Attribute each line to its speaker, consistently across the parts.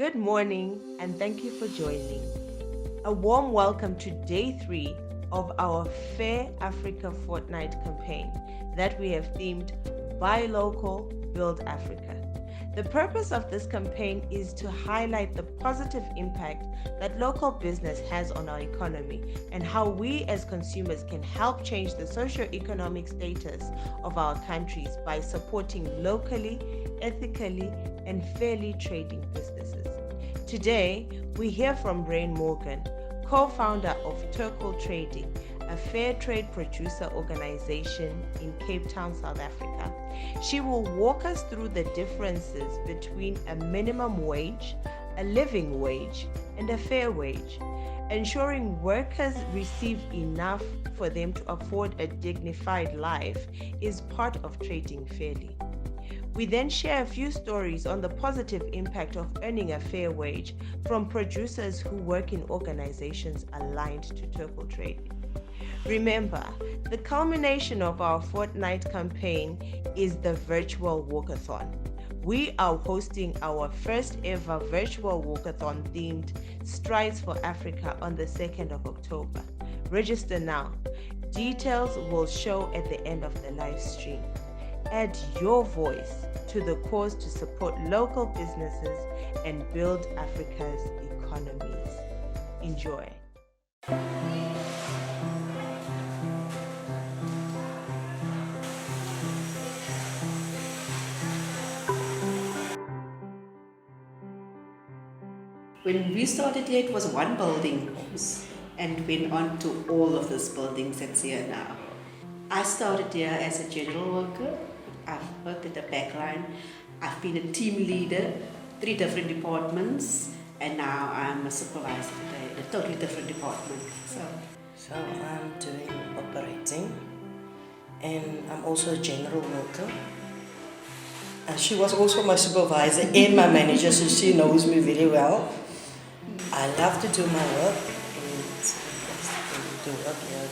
Speaker 1: Good morning and thank you for joining. A warm welcome to day 3 of our Fair Africa Fortnight campaign that we have themed Buy Local, Build Africa. The purpose of this campaign is to highlight the positive impact that local business has on our economy and how we as consumers can help change the socio-economic status of our countries by supporting locally, ethically, and fairly trading businesses. Today, we hear from Rain Morgan, co-founder of Turkle Trading, a fair trade producer organization in Cape Town, South Africa. She will walk us through the differences between a minimum wage, a living wage, and a fair wage, ensuring workers receive enough for them to afford a dignified life is part of trading fairly. We then share a few stories on the positive impact of earning a fair wage from producers who work in organizations aligned to Turkle Trading. Remember, the culmination of our fortnight campaign is the Virtual Walkathon. We are hosting our first ever Virtual Walkathon themed Strides for Africa on the 2nd of October. Register now. Details will show at the end of the live stream. Add your voice to the cause to support local businesses and build Africa's economies. Enjoy.
Speaker 2: When we started here, it was one building and went on to all of these buildings that's here now. I started here as a general worker. I've worked at the backline. I've been a team leader, 3 different departments, and now I'm a supervisor in a totally different department.
Speaker 3: So I'm doing operating, and I'm also a general worker. And she was also my supervisor and my manager, so she knows me very well. I love to do my work, and do work here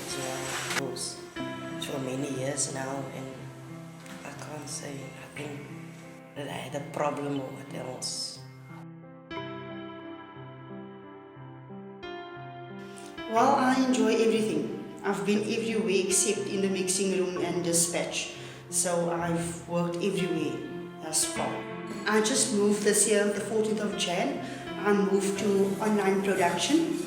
Speaker 3: for many years now, and I can't say that I had a problem or what else.
Speaker 4: Well, I enjoy everything. I've been everywhere except in the mixing room and dispatch. So I've worked everywhere thus far. I just moved this year, the 14th of Jan. I moved to online production.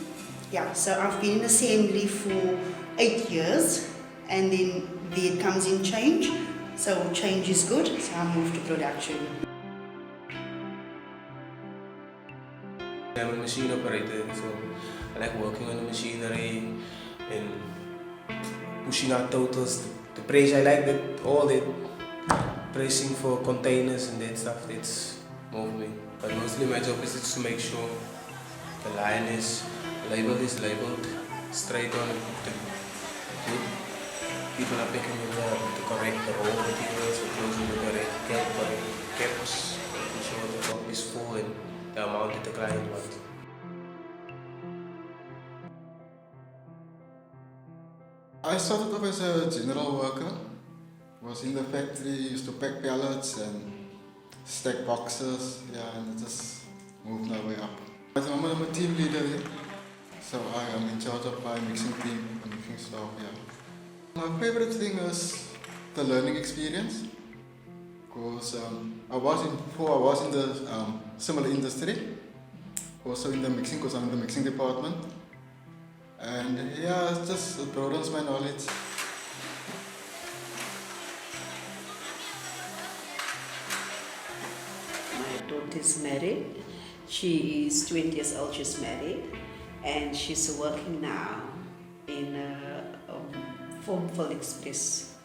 Speaker 4: So I've been in assembly for 8 years, and then there comes in change. So change is good, so I moved to production.
Speaker 5: I'm a machine operator, so I like working on the machinery and pushing out totals. The pressure, I like that, all that pressing for containers and that stuff, that's more for me. But mostly my job is just to make sure the line is labeled straight on. People are picking the correct raw materials, closing the correct caps, making sure the top is full and the amount that the client wants.
Speaker 6: I started off as a general worker. Was in the factory, used to pack pallets and stack boxes, and just moved my way up. At the moment I'm a team leader here, so I am in charge of my mixing team and mixing staff. My favorite thing is the learning experience, because I was in the similar industry, also in the mixing, because I'm in the mixing department, and it broadens my knowledge.
Speaker 2: My daughter is married. She is 20 years old, she's married, and she's working now in a Form Express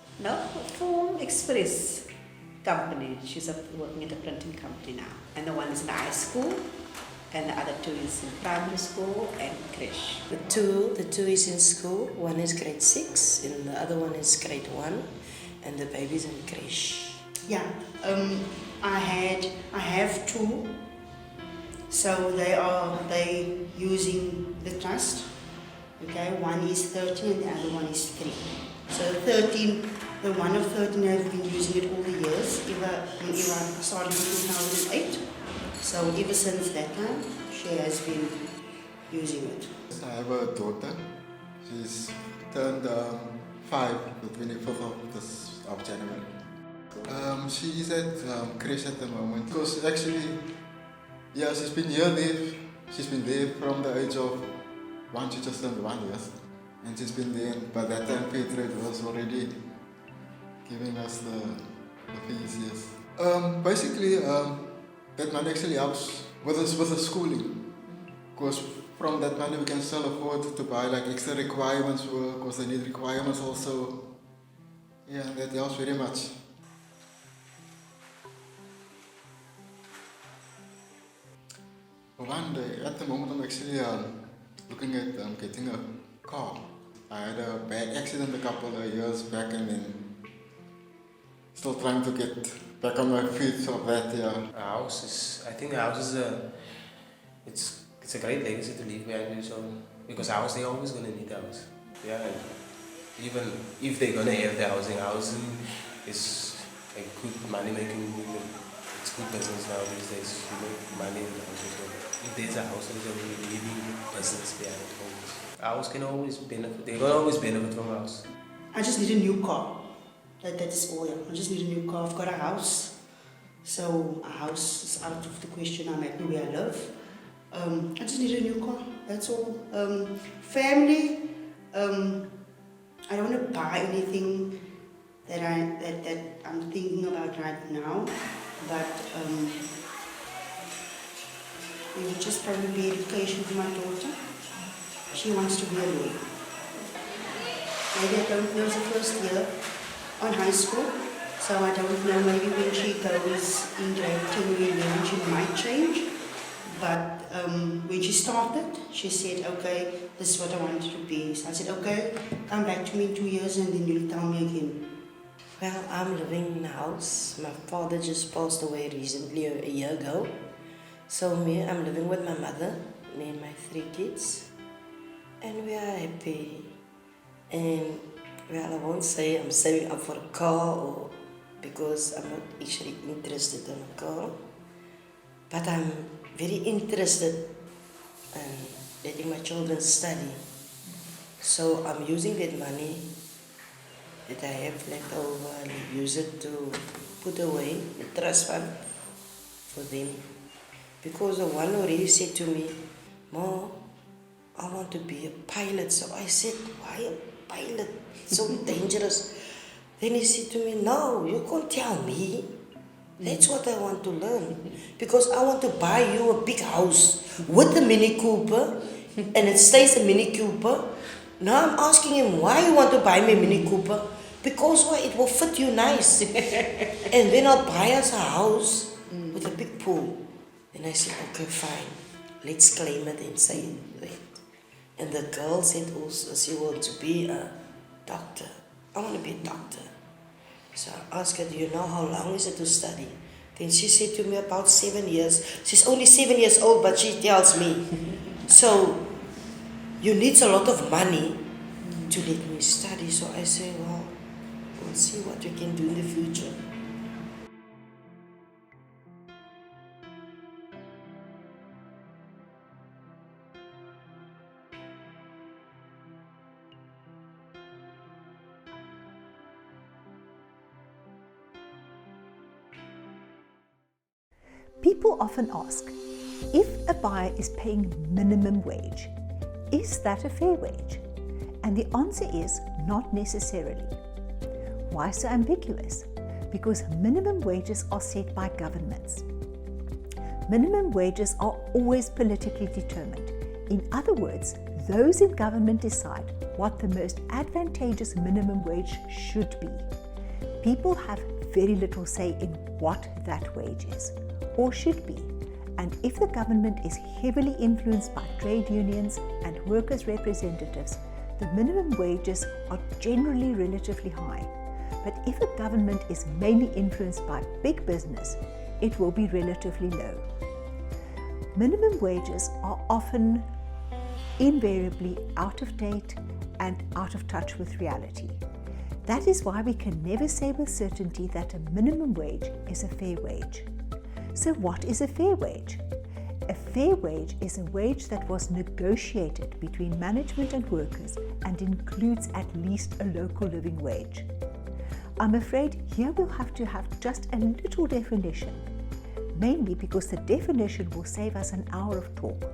Speaker 2: company. She's working at a printing company now. And the one is in high school, and the other 2 is in primary school and creche.
Speaker 3: The two is in school. One is grade 6, and the other one is grade 1, and the baby's in creche.
Speaker 4: I have 2. So they using the trust. Okay, one is 13 and the other one is 3. So 13, the one of 13 has been using it all the years, whenever I started in 2008. So ever since that time, she has been using it.
Speaker 6: I have a daughter. She's turned 5 the 25th of January. She is at Chris at the moment because actually, yeah, she's been there. She's been there from the age of 1. She just turned 1 year, and she's been there. By that time, Peter was already giving us the fees. Yes. Basically, that money actually helps with the schooling, because from that money we can still afford to buy like extra requirements work, because they need requirements also. Yeah, that helps very much. One day, at the moment, I'm actually looking at getting a car. I had a bad accident a couple of years back, and then still trying to get back on my feet of that. Yeah.
Speaker 5: I think a house is it's a great legacy to leave behind you. So because they're always gonna need a house. Yeah, and even if they're gonna have the housing is a good money making movement. It's good business now these days. You make money in the house. So if there's a house, there's a living business behind it. A house can always benefit. They can always benefit from a house.
Speaker 4: I just need a new car. That is all. Yeah. I just need a new car. I've got a house, so a house is out of the question. I'm happy where I live. I just need a new car. That's all. Family. I don't want to buy anything that I'm thinking about right now, but it would just probably be education for my daughter. She wants to be a lawyer. Maybe I don't know the first year on high school, so I don't know, maybe when she goes in grade 10 or 11 she might change, but when she started, she said, okay, this is what I want to be. So I said, okay, come back to me in 2 years and then you'll tell me again.
Speaker 3: Well, I'm living in a house. My father just passed away recently, a year ago. So I'm living with my mother, me and my 3 kids, and we are happy. And well, I won't say I'm saving up for a car, or because I'm not actually interested in a car, but I'm very interested in letting my children study. So I'm using that money that I have left over and use it to put away the trust fund for them. Because the one already said to me, "Ma, I want to be a pilot." So I said, "Why a pilot? It's so dangerous." Then he said to me, "No, you can't tell me. That's what I want to learn. Because I want to buy you a big house with a Mini Cooper, and it stays a Mini Cooper." Now I'm asking him, "Why you want to buy me a Mini Cooper?" "Because why? It will fit you nice. And then I'll buy us a house with a big pool." And I said, "Okay, fine. Let's claim it and say that." And the girl said also she wants to be a doctor. "I want to be a doctor." So I asked her, "Do you know how long is it to study?" Then she said to me, "About 7 years. She's only 7 years old, but she tells me, "So you need a lot of money to let me study." So I say, "Well, we'll see what we can do in the future."
Speaker 7: People often ask, if a buyer is paying minimum wage, is that a fair wage? And the answer is not necessarily. Why so ambiguous? Because minimum wages are set by governments. Minimum wages are always politically determined. In other words, those in government decide what the most advantageous minimum wage should be. People have very little say in what that wage is, or should be, and if the government is heavily influenced by trade unions and workers' representatives, the minimum wages are generally relatively high. But if a government is mainly influenced by big business, it will be relatively low. Minimum wages are often invariably out of date and out of touch with reality. That is why we can never say with certainty that a minimum wage is a fair wage. So what is a fair wage? A fair wage is a wage that was negotiated between management and workers and includes at least a local living wage. I'm afraid here we'll have to have just a little definition, mainly because the definition will save us an hour of talk.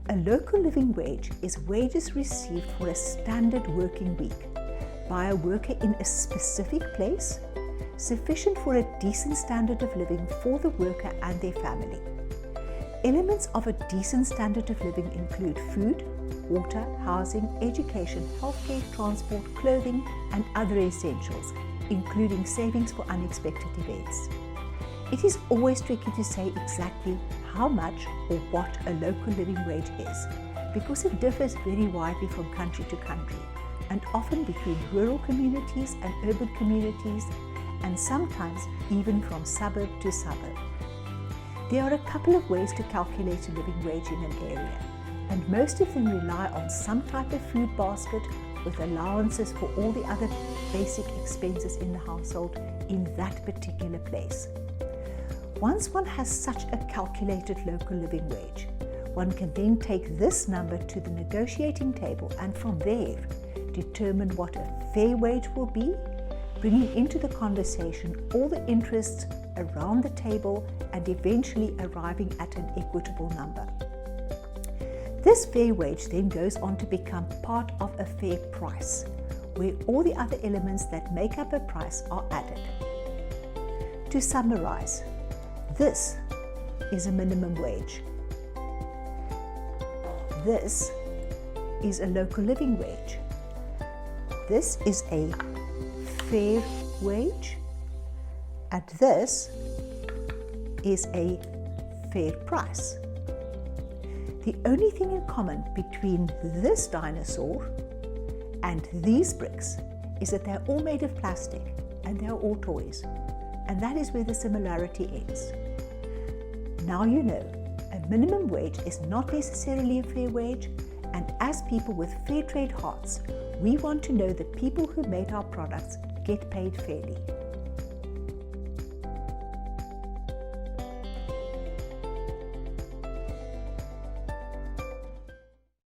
Speaker 7: A local living wage is wages received for a standard working week by a worker in a specific place, sufficient for a decent standard of living for the worker and their family. Elements of a decent standard of living include food, water, housing, education, healthcare, transport, clothing, and other essentials, including savings for unexpected events. It is always tricky to say exactly how much or what a local living wage is, because it differs very widely from country to country, and often between rural communities and urban communities, and sometimes even from suburb to suburb. There are a couple of ways to calculate a living wage in an area, and most of them rely on some type of food basket with allowances for all the other basic expenses in the household in that particular place. Once one has such a calculated local living wage, one can then take this number to the negotiating table and from there determine what a fair wage will be, bringing into the conversation all the interests around the table and eventually arriving at an equitable number. This fair wage then goes on to become part of a fair price, where all the other elements that make up a price are added. To summarize, this is a minimum wage. This is a local living wage. This is a fair wage, and this is a fair price. The only thing in common between this dinosaur and these bricks is that they're all made of plastic and they're all toys, and that is where the similarity ends. Now you know, a minimum wage is not necessarily a fair wage, and as people with fair trade hearts, we want to know that people who made our products get paid fairly.